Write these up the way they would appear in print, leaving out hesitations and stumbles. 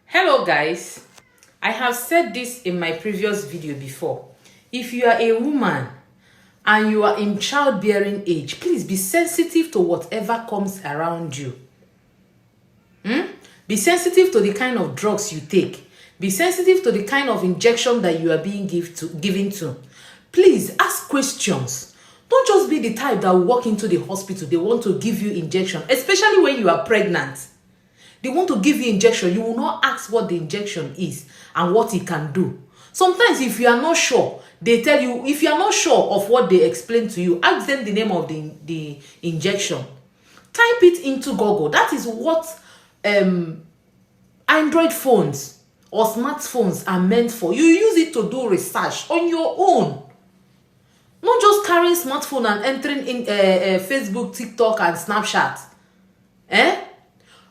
Hello guys, I have said this in my previous video before. If you are a woman and you are in childbearing age, please be sensitive to whatever comes around you. Be sensitive to the kind of drugs you take. Be sensitive to the kind of injection that you are being given to. Please ask questions. Don't just be the type that will walk into the hospital. They want to give you injection, especially when you are pregnant. They want to give you injection. You will not ask what the injection is and what it can do. Sometimes if you are not sure, they tell you, if you are not sure of what they explain to you, ask them the name of the injection. Type it into Google. That is what Android phones or smartphones are meant for. You use it to do research on your own. Not just carrying smartphone and entering in Facebook, TikTok, and Snapchat.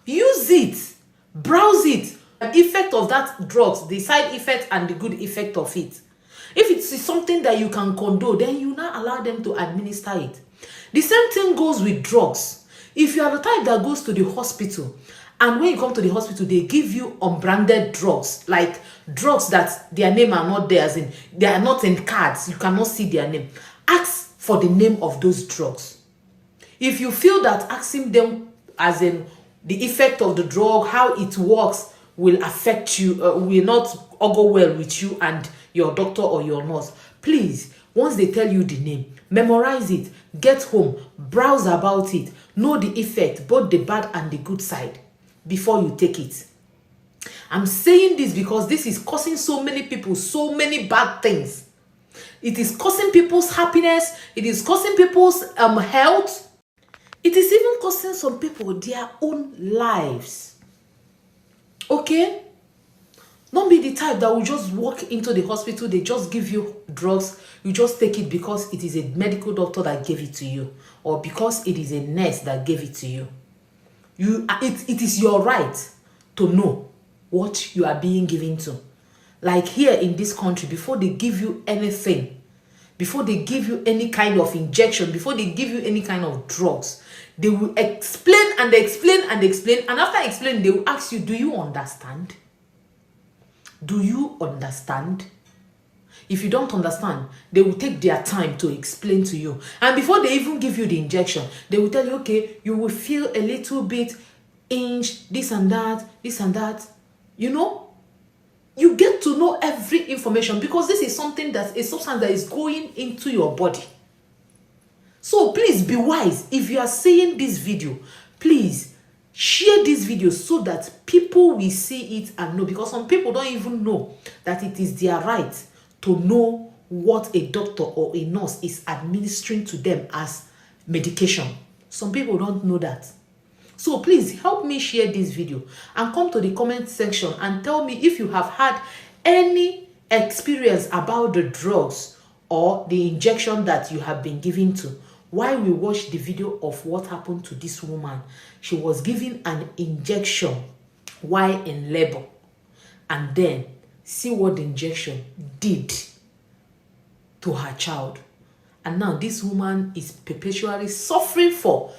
Use it. Browse it. The effect of that drugs, the side effect and the good effect of it. If it's something that you can condone, then you now allow them to administer it. The same thing goes with drugs. If you are the type that goes to the hospital, and when you come to the hospital, they give you unbranded drugs, like drugs that their name are not there, as in they are not in cards, you cannot see their name. Ask for the name of those drugs. If you feel that asking them as in the effect of the drug, how it works, will affect you, will not go well with you and your doctor or your nurse, please, once they tell you the name, memorize it, get home, browse about it, know the effect, both the bad and the good side, before you take it. I'm saying this because this is causing so many people so many bad things. It is causing people's happiness. It is causing people's health. It is even costing some people their own lives. Okay? Don't be the type that will just walk into the hospital, they just give you drugs, you just take it because it is a medical doctor that gave it to you, or because it is a nurse that gave it to you. It is your right to know what you are being given to. Like here in this country, before they give you anything, before they give you any kind of injection, before they give you any kind of drugs, they will explain and explain and explain. And after explaining, they will ask you, do you understand? Do you understand? If you don't understand, they will take their time to explain to you. And before they even give you the injection, they will tell you, okay, you will feel a little bit inch, this and that, this and that. You know, you get to know every information because this is something that's a substance that is going into your body. So please be wise. If you are seeing this video, please share this video so that people will see it and know, because some people don't even know that it is their right to know what a doctor or a nurse is administering to them as medication. Some people don't know that. So please help me share this video and come to the comment section and tell me if you have had any experience about the drugs or the injection that you have been given to. While we watched the video of what happened to this woman, she was given an injection while in labor, and then see what the injection did to her child. And now this woman is perpetually suffering for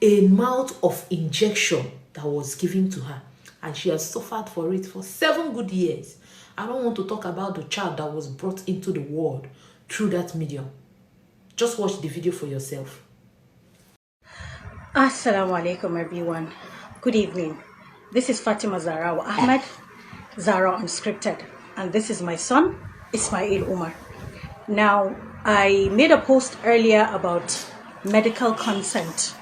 a amount of injection that was given to her, and she has suffered for it for 7 good years. I don't want to talk about the child that was brought into the world through that medium. Just watch the video for yourself. Assalamu alaikum everyone. Good evening. This is Fatima Zahra Ahmed, Zahra Unscripted, and this is my son, Ismail Umar. Now, I made a post earlier about medical consent.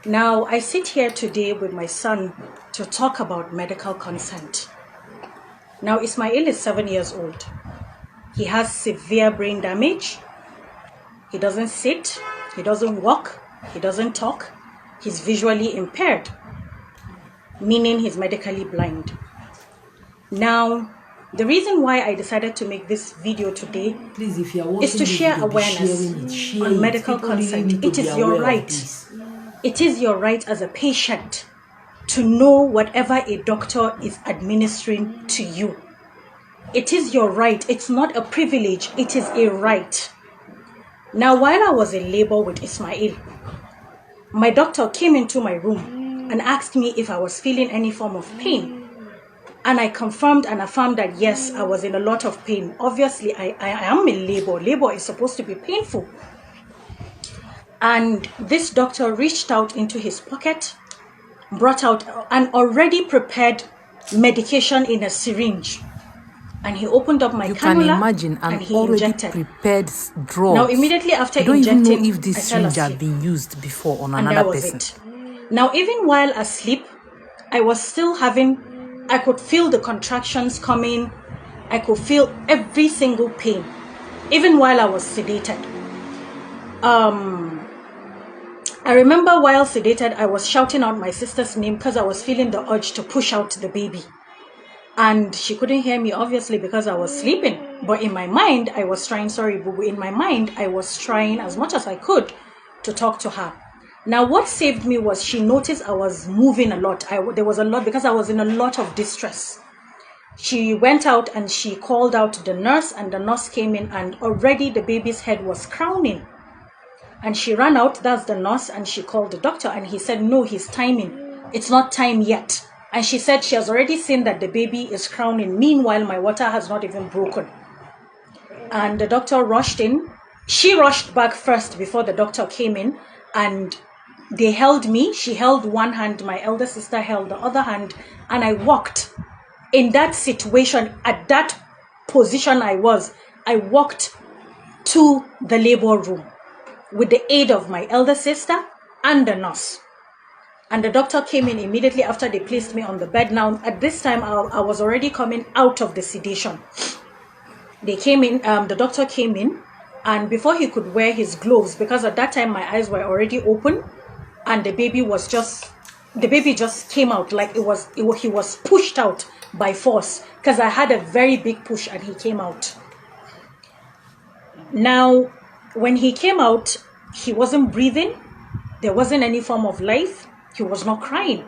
Now, I sit here today with my son to talk about medical consent. Now, Ismail is 7 years old. He has severe brain damage. He doesn't sit, he doesn't walk, he doesn't talk. He's visually impaired, meaning he's medically blind. Now, the reason why I decided to make this video today Please, if you are is to share awareness on medical consent. It is your right. It is your right as a patient to know whatever a doctor is administering to you. It is your right. It's not a privilege. It is a right. Now, while I was in labor with Ismail, my doctor came into my room and asked me if I was feeling any form of pain. And I confirmed and affirmed that yes, I was in a lot of pain. Obviously, I am in labor. Labor is supposed to be painful. And this doctor reached out into his pocket, brought out an already prepared medication in a syringe. And he opened up my You cannula, can imagine an and he already injected. prepared drug. Now, immediately after you don't even know injecting, if this I fell syringe had asleep. been used before on And another that was person. it. Now, even while asleep, I was still I could feel the contractions coming. I could feel every single pain, even while I was sedated. I remember while sedated, I was shouting out my sister's name because I was feeling the urge to push out the baby. And she couldn't hear me, obviously, because I was sleeping. But in my mind, I was trying, sorry, boo boo, in my mind, I was trying as much as I could to talk to her. Now, what saved me was she noticed I was moving a lot. There was a lot because I was in a lot of distress. She went out and she called out the nurse, and the nurse came in, and already the baby's head was crowning. And she ran out, that's the nurse, and she called the doctor, and he said, no, he's timing. It's not time yet. And she said she has already seen that the baby is crowning. Meanwhile, my water has not even broken. And the doctor rushed in. She rushed back first before the doctor came in, and they held me. She held one hand, my elder sister held the other hand, and I walked. In that situation, at that position I walked to the labor room with the aid of my elder sister and the nurse. And the doctor came in immediately after they placed me on the bed. Now, at this time, I was already coming out of the sedation. They came in, the doctor came in, and before he could wear his gloves, because at that time my eyes were already open, and the baby just came out like he was pushed out by force, because I had a very big push and he came out. Now, when he came out, he wasn't breathing. There wasn't any form of life. He was not crying.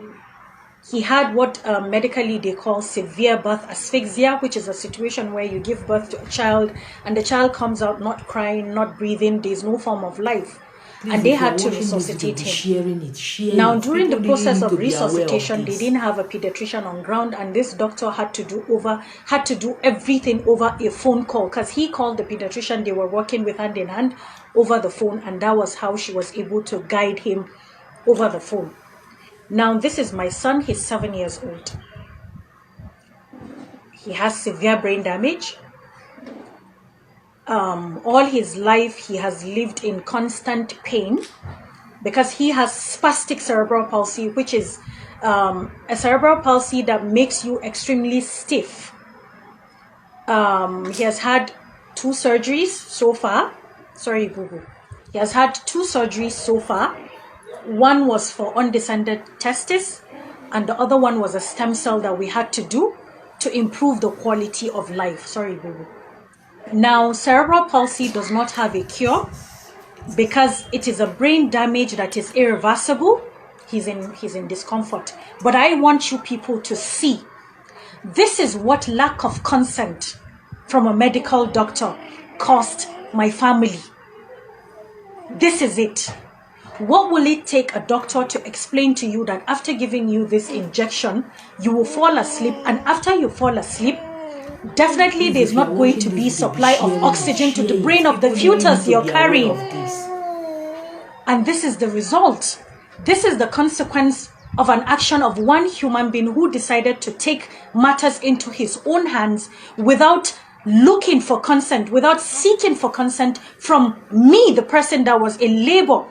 He had what medically they call severe birth asphyxia, which is a situation where you give birth to a child and the child comes out not crying, not breathing. There's no form of life. Please, and they had to resuscitate him. Now, during the process of resuscitation, they didn't have a pediatrician on ground, and this doctor had to do everything over a phone call, because he called the pediatrician. They were working with hand in hand over the phone, and that was how she was able to guide him over the phone. Now, this is my son. He's 7 years old. He has severe brain damage. All his life, he has lived in constant pain because he has spastic cerebral palsy, which is a cerebral palsy that makes you extremely stiff. He has had 2 surgeries so far. Sorry, boo-boo. He has had 2 surgeries so far. One was for undescended testes, and the other one was a stem cell that we had to do to improve the quality of life. Sorry, boo-boo. Now, cerebral palsy does not have a cure because it is a brain damage that is irreversible. He's in discomfort. But I want you people to see, this is what lack of consent from a medical doctor cost my family. This is it. What will it take a doctor to explain to you that after giving you this injection, you will fall asleep, and after you fall asleep, definitely there's not going to be supply of oxygen to the brain of the fetus you're carrying. And this is the result. This is the consequence of an action of one human being who decided to take matters into his own hands without looking for consent, without seeking for consent from me, the person that was in labor,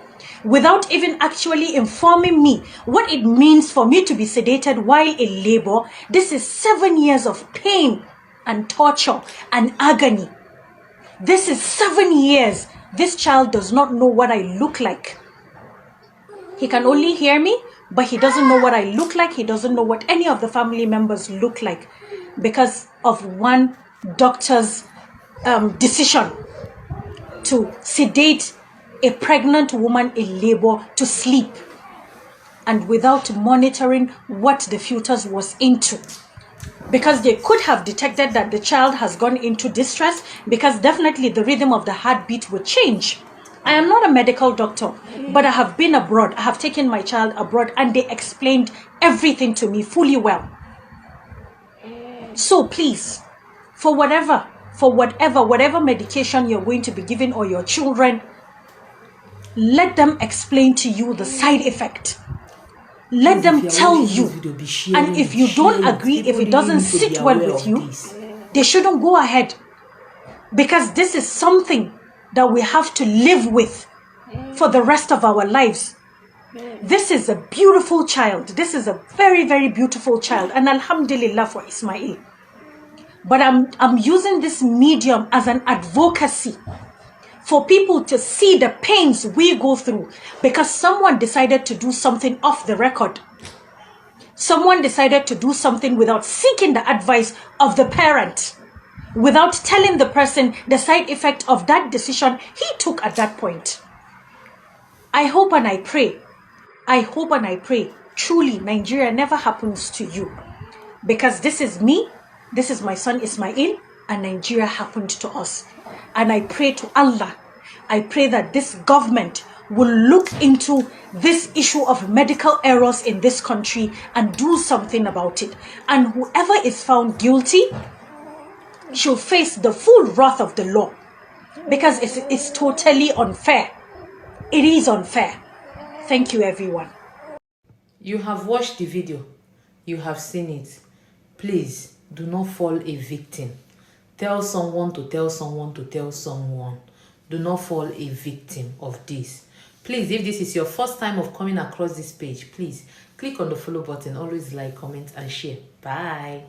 without even actually informing me what it means for me to be sedated while in labor. This is 7 years of pain and torture and agony. This is 7 years. This child does not know what I look like. He can only hear me, but he doesn't know what I look like. He doesn't know what any of the family members look like because of one doctor's decision to sedate a pregnant woman in labor to sleep, and without monitoring what the fetus was into. Because they could have detected that the child has gone into distress, because definitely the rhythm of the heartbeat would change. I am not a medical doctor, but I have been abroad. I have taken my child abroad, and they explained everything to me fully well. So please, for whatever medication you're going to be giving or your children, let them explain to you the side effect. Let them tell you. And if you don't agree, if it doesn't sit well with you, they shouldn't go ahead. Because this is something that we have to live with for the rest of our lives. This is a beautiful child. This is a very, very beautiful child. And alhamdulillah for Ismail. But I'm using this medium as an advocacy for people to see the pains we go through because someone decided to do something off the record. Someone decided to do something without seeking the advice of the parent, without telling the person the side effect of that decision he took at that point. I hope and I pray, truly Nigeria never happens to you. Because this is me, this is my son Ismail, and Nigeria happened to us. And I pray to Allah, I pray that this government will look into this issue of medical errors in this country and do something about it. And whoever is found guilty should face the full wrath of the law. Because it's totally unfair. It is unfair. Thank you, everyone. You have watched the video. You have seen it. Please do not fall a victim. Tell someone to tell someone to tell someone. Do not fall a victim of this. Please, if this is your first time of coming across this page, please click on the follow button. Always like, comment, and share. Bye.